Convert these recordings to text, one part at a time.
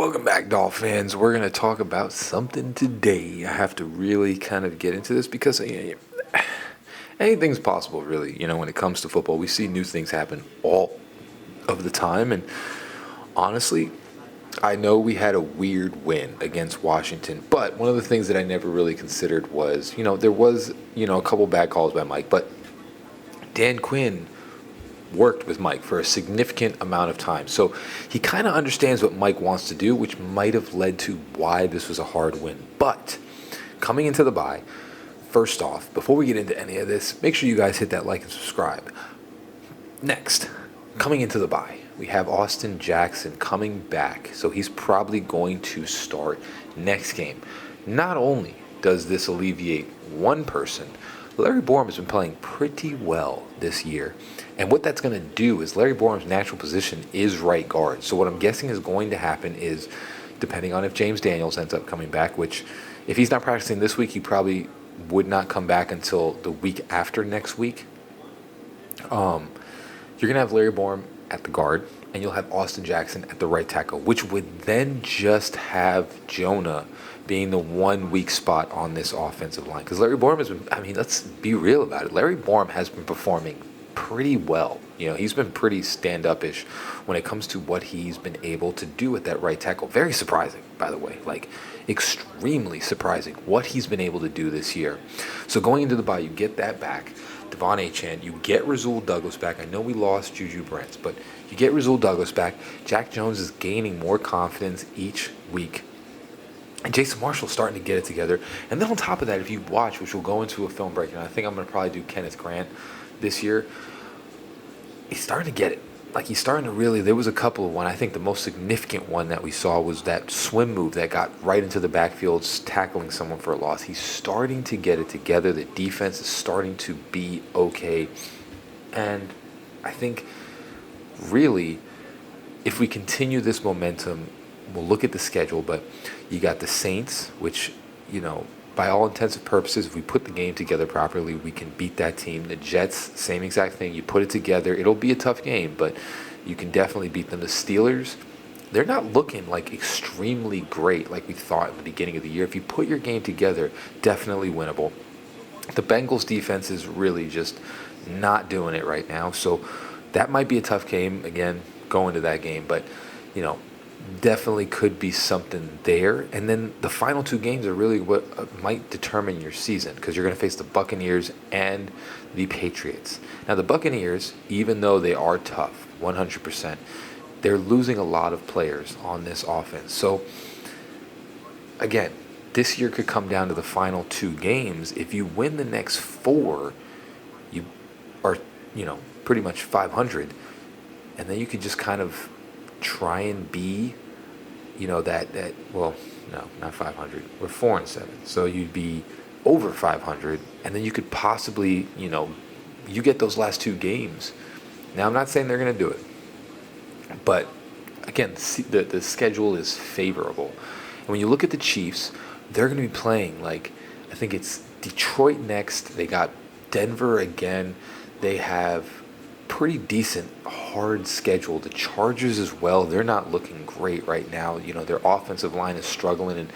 Welcome back, Dolphins. We're going to talk about something today. I have to really kind of get into this because anything's possible, really. When it comes to football, we see new things happen all of the time. And honestly, I know we had a weird win against Washington, but one of the things that I never really considered was, there was, a couple bad calls by Mike, but Dan Quinn worked with Mike for a significant amount of time. So he kind of understands what Mike wants to do, which might have led to why this was a hard win. But coming into the bye, first off, before we get into any of this, make sure you guys hit that like and subscribe. Next, coming into the bye, we have Austin Jackson coming back. So he's probably going to start next game. Not only does this alleviate one person, Larry Borom has been playing pretty well this year. And what that's going to do is Larry Borom's natural position is right guard. So what I'm guessing is going to happen is, depending on if James Daniels ends up coming back, which if he's not practicing this week, he probably would not come back until the week after next week. You're going to have Larry Borom at the guard, and you'll have Austin Jackson at the right tackle, which would then just have Jonah being the 1 weak spot on this offensive line. Because Larry Borom has been, let's be real about it. Larry Borom has been performing pretty well. He's been pretty stand-up-ish when it comes to what he's been able to do at that right tackle. Very surprising, by the way. Extremely surprising what he's been able to do this year. So going into the bye, you get that back. Devon Achane, you get Rasul Douglas back. I know we lost Juju Brents, but you get Rasul Douglas back. Jack Jones is gaining more confidence each week. And Jason Marshall's starting to get it together. And then on top of that, if you watch, which we'll go into a film break, and I think I'm going to probably do Kenneth Grant this year, he's starting to get it. He's starting to really, there was a couple of one. I think the most significant one that we saw was that swim move that got right into the backfield, tackling someone for a loss. He's starting to get it together. The defense is starting to be okay. And I think, really, if we continue this momentum, we'll look at the schedule, but you got the Saints, which, by all intents and purposes, if we put the game together properly, we can beat that team. The Jets, same exact thing. You put it together, it'll be a tough game, but you can definitely beat them. The Steelers, they're not looking extremely great like we thought at the beginning of the year. If you put your game together, definitely winnable. The Bengals defense is really just not doing it right now, so that might be a tough game, again, going to that game, but, definitely could be something there. And then the final two games are really what might determine your season, because you're going to face the Buccaneers and the Patriots. Now, the Buccaneers, even though they are tough, 100%, they're losing a lot of players on this offense. So, again, this year could come down to the final two games. If you win the next four, you are, pretty much 500. And then you could just kind of try and be, well, no, not 500. We're 4-7. So you'd be over 500, and then you could possibly, you get those last two games. Now, I'm not saying they're going to do it, but again, the schedule is favorable. And when you look at the Chiefs, they're going to be playing, I think it's Detroit next. They got Denver again. They have pretty decent, hard schedule. The Chargers as well, they're not looking great right now. Their offensive line is struggling, and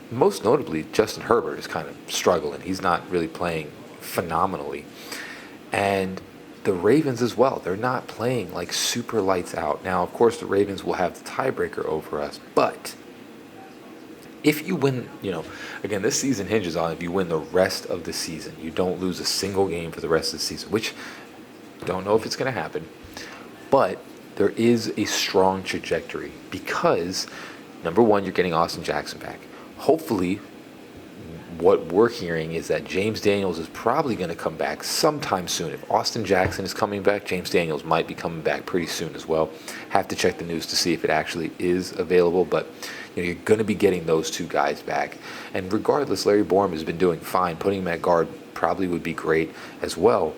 most notably, Justin Herbert is kind of struggling. He's not really playing phenomenally. And the Ravens as well, they're not playing super lights out. Now, of course, the Ravens will have the tiebreaker over us, but if you win, again, this season hinges on if you win the rest of the season. You don't lose a single game for the rest of the season, which don't know if it's going to happen, but there is a strong trajectory because, number one, you're getting Austin Jackson back. Hopefully, what we're hearing is that James Daniels is probably going to come back sometime soon. If Austin Jackson is coming back, James Daniels might be coming back pretty soon as well. Have to check the news to see if it actually is available, but you're going to be getting those two guys back. And regardless, Larry Borom has been doing fine. Putting him at guard probably would be great as well.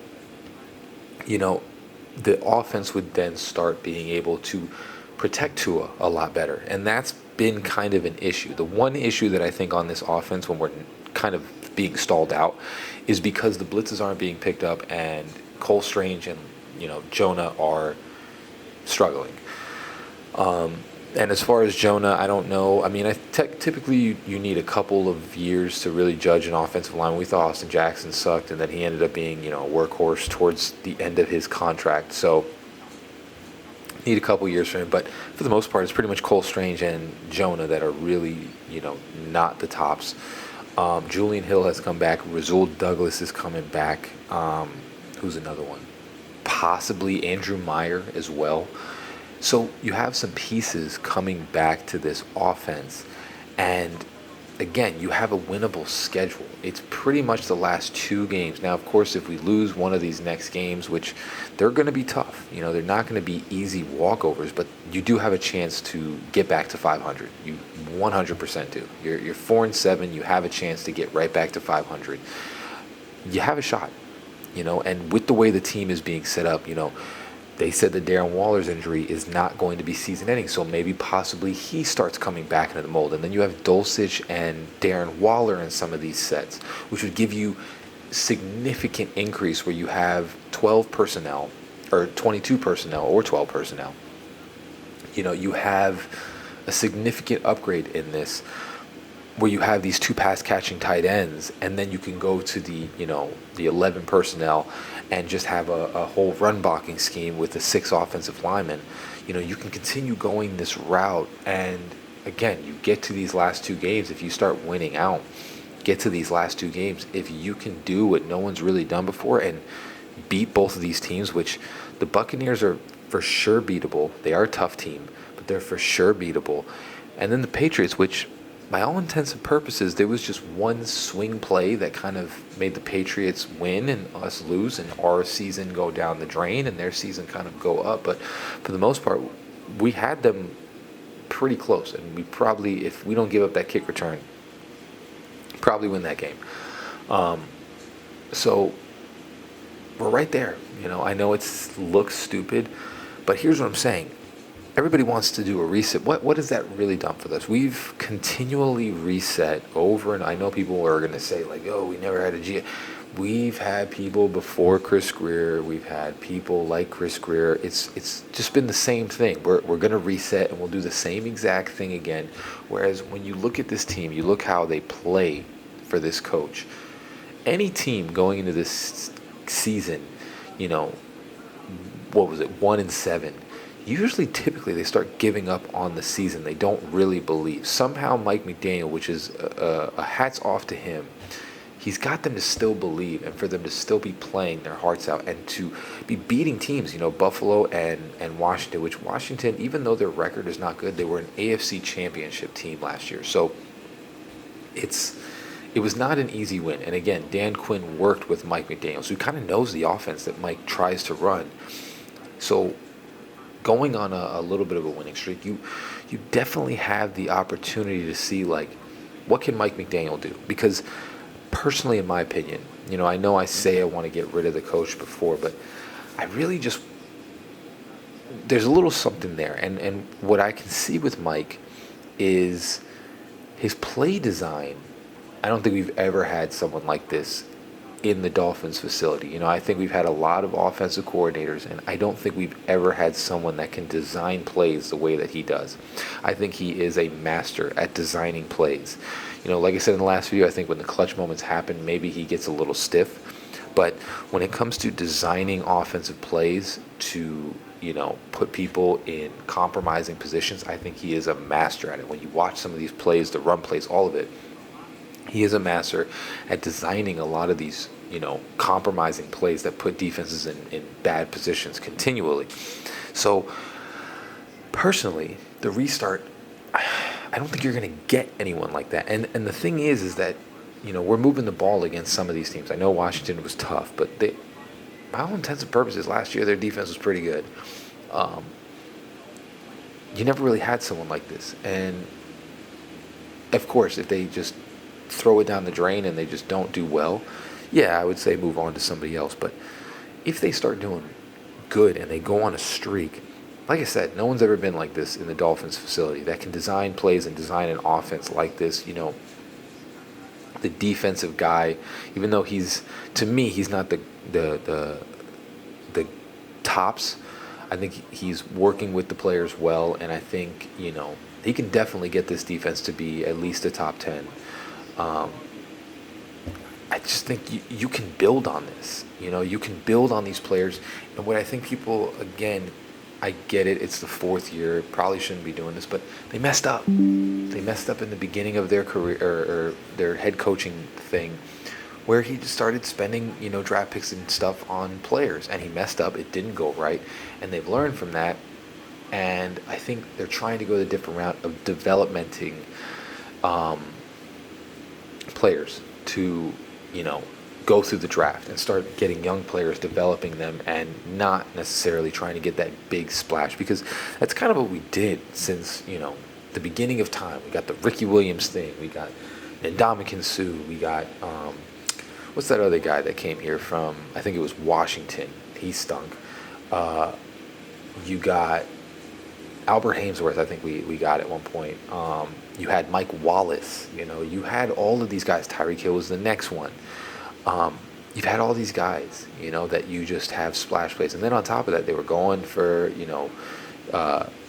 The offense would then start being able to protect Tua a lot better. And that's been kind of an issue. The one issue that I think on this offense when we're kind of being stalled out is because the blitzes aren't being picked up and Cole Strange and, Jonah are struggling. And as far as Jonah, I don't know. I mean, typically you need a couple of years to really judge an offensive line. We thought Austin Jackson sucked, and then he ended up being, a workhorse towards the end of his contract. So need a couple years for him. But for the most part, it's pretty much Cole Strange and Jonah that are really, not the tops. Julian Hill has come back. Rasul Douglas is coming back. Who's another one? Possibly Andrew Meyer as well. So you have some pieces coming back to this offense. And again, you have a winnable schedule. It's pretty much the last 2 games. Now, of course, if we lose one of these next games, which they're going to be tough, they're not going to be easy walkovers, but you do have a chance to get back to 500. You 100% do. You're 4-7. You have a chance to get right back to 500. You have a shot, and with the way the team is being set up, they said that Darren Waller's injury is not going to be season-ending, so maybe possibly he starts coming back into the mold. And then you have Dulcich and Darren Waller in some of these sets, which would give you significant increase where you have 12 personnel or 22 personnel or 12 personnel. You have a significant upgrade in this where you have these 2 pass catching tight ends, and then you can go to the 11 personnel and just have a whole run blocking scheme with the 6 offensive linemen. You can continue going this route, and again, you get to these last 2 games. If you start winning out, get to these last 2 games. If you can do what no one's really done before and beat both of these teams, which the Buccaneers are for sure beatable. They are a tough team, but they're for sure beatable. And then the Patriots, which by all intents and purposes, there was just one swing play that kind of made the Patriots win and us lose, and our season go down the drain and their season kind of go up. But for the most part, we had them pretty close, and we probably, if we don't give up that kick return, probably win that game. So we're right there. I know it looks stupid, but here's what I'm saying. Everybody wants to do a reset. What has that really done for us? We've continually reset over, and I know people are going to say, like, oh, we never had a G. We've had people before Chris Greer. We've had people like Chris Greer. It's just been the same thing. We're going to reset, and we'll do the same exact thing again. Whereas when you look at this team, you look how they play for this coach. Any team going into this season, 1-7, usually typically they start giving up on the season. They don't really believe. Somehow Mike McDaniel, which is a hats off to him, he's got them to still believe and for them to still be playing their hearts out and to be beating teams, Buffalo and Washington, which Washington, even though their record is not good, they were an AFC championship team last year. So it was not an easy win. And again, Dan Quinn worked with Mike McDaniel, so he kind of knows the offense that Mike tries to run. So going on a little bit of a winning streak, you definitely have the opportunity to see, like, what can Mike McDaniel do? Because personally, in my opinion, I know I say I want to get rid of the coach before, but I really just, there's a little something there. And what I can see with Mike is his play design. I don't think we've ever had someone like this in the Dolphins facility. I think we've had a lot of offensive coordinators, and I don't think we've ever had someone that can design plays the way that he does. I think he is a master at designing plays. Like I said in the last video, I think when the clutch moments happen, maybe he gets a little stiff. But when it comes to designing offensive plays to, put people in compromising positions, I think he is a master at it. When you watch some of these plays, the run plays, all of it, he is a master at designing a lot of these, compromising plays that put defenses in bad positions continually. So, personally, the restart, I don't think you're going to get anyone like that. And the thing is that, we're moving the ball against some of these teams. I know Washington was tough, but by all intents and purposes, last year their defense was pretty good. You never really had someone like this. And, of course, if they just throw it down the drain and they just don't do well, yeah, I would say move on to somebody else. But if they start doing good and they go on a streak, like I said, no one's ever been like this in the Dolphins facility that can design plays and design an offense like this. The defensive guy, even though to me, he's not the tops. I think he's working with the players well, and I think, he can definitely get this defense to be at least a top 10. Um, I just think you can build on this. You can build on these players. And what I think people, again, I get it. It's the fourth year. Probably shouldn't be doing this, but they messed up. They messed up in the beginning of their career or their head coaching thing, where he just started spending, draft picks and stuff on players, and he messed up. It didn't go right, and they've learned from that. And I think they're trying to go the different route of developmenting players to, go through the draft and start getting young players, developing them, and not necessarily trying to get that big splash, because that's kind of what we did since, the beginning of time. We got the Ricky Williams thing. We got Ndamukong Suh. We got, what's that other guy that came here from, I think it was Washington. He stunk. You got Albert Hainsworth, I think we got at one point. You had Mike Wallace, you had all of these guys. Tyreek Hill was the next one. You've had all these guys, that you just have splash plays. And then on top of that, they were going for,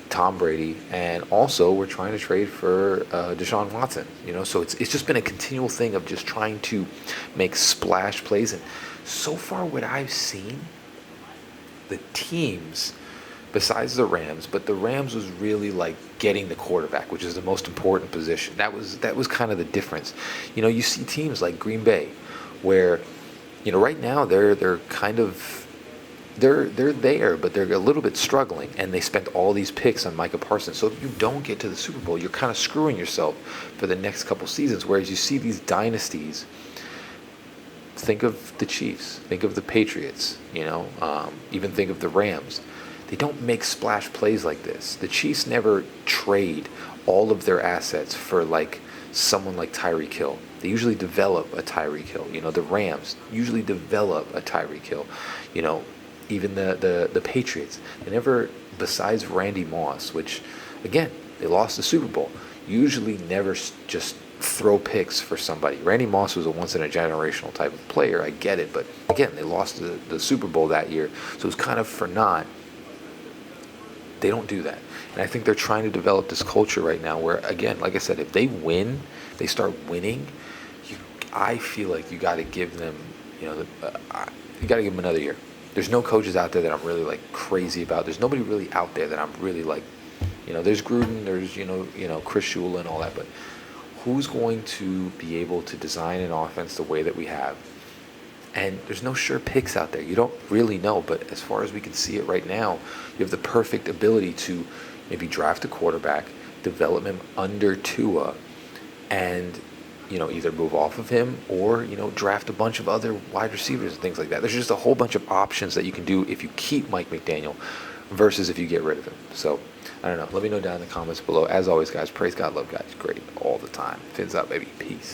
Tom Brady, and also we're trying to trade for Deshaun Watson, so it's just been a continual thing of just trying to make splash plays. And so far what I've seen, the teams, besides the Rams, but the Rams was really like getting the quarterback, which is the most important position. That was kind of the difference. You see teams like Green Bay, where, right now they're kind of they're there, but they're a little bit struggling, and they spent all these picks on Micah Parsons. So if you don't get to the Super Bowl, you're kind of screwing yourself for the next couple seasons. Whereas you see these dynasties. Think of the Chiefs. Think of the Patriots. Even think of the Rams. They don't make splash plays like this. The Chiefs never trade all of their assets for like someone like Tyreek Hill. They usually develop a Tyreek Hill. The Rams usually develop a Tyreek Hill. Even the Patriots. They never, besides Randy Moss, which, again, they lost the Super Bowl, usually never just throw picks for somebody. Randy Moss was a once-in-a-generational type of player. I get it. But, again, they lost the Super Bowl that year. So it was kind of for naught. They don't do that. And I think they're trying to develop this culture right now where, again, like I said, if they win, they start winning, I feel like you got to give them, you got to give them another year. There's no coaches out there that I'm really, like, crazy about. There's nobody really out there that I'm really, like, there's Gruden, there's, Chris Shula and all that. But who's going to be able to design an offense the way that we have? And there's no sure picks out there. You don't really know. But as far as we can see it right now, you have the perfect ability to maybe draft a quarterback, develop him under Tua, and, either move off of him or, draft a bunch of other wide receivers and things like that. There's just a whole bunch of options that you can do if you keep Mike McDaniel versus if you get rid of him. So, I don't know. Let me know down in the comments below. As always, guys, praise God, love God. He's great all the time. Fins up, baby. Peace.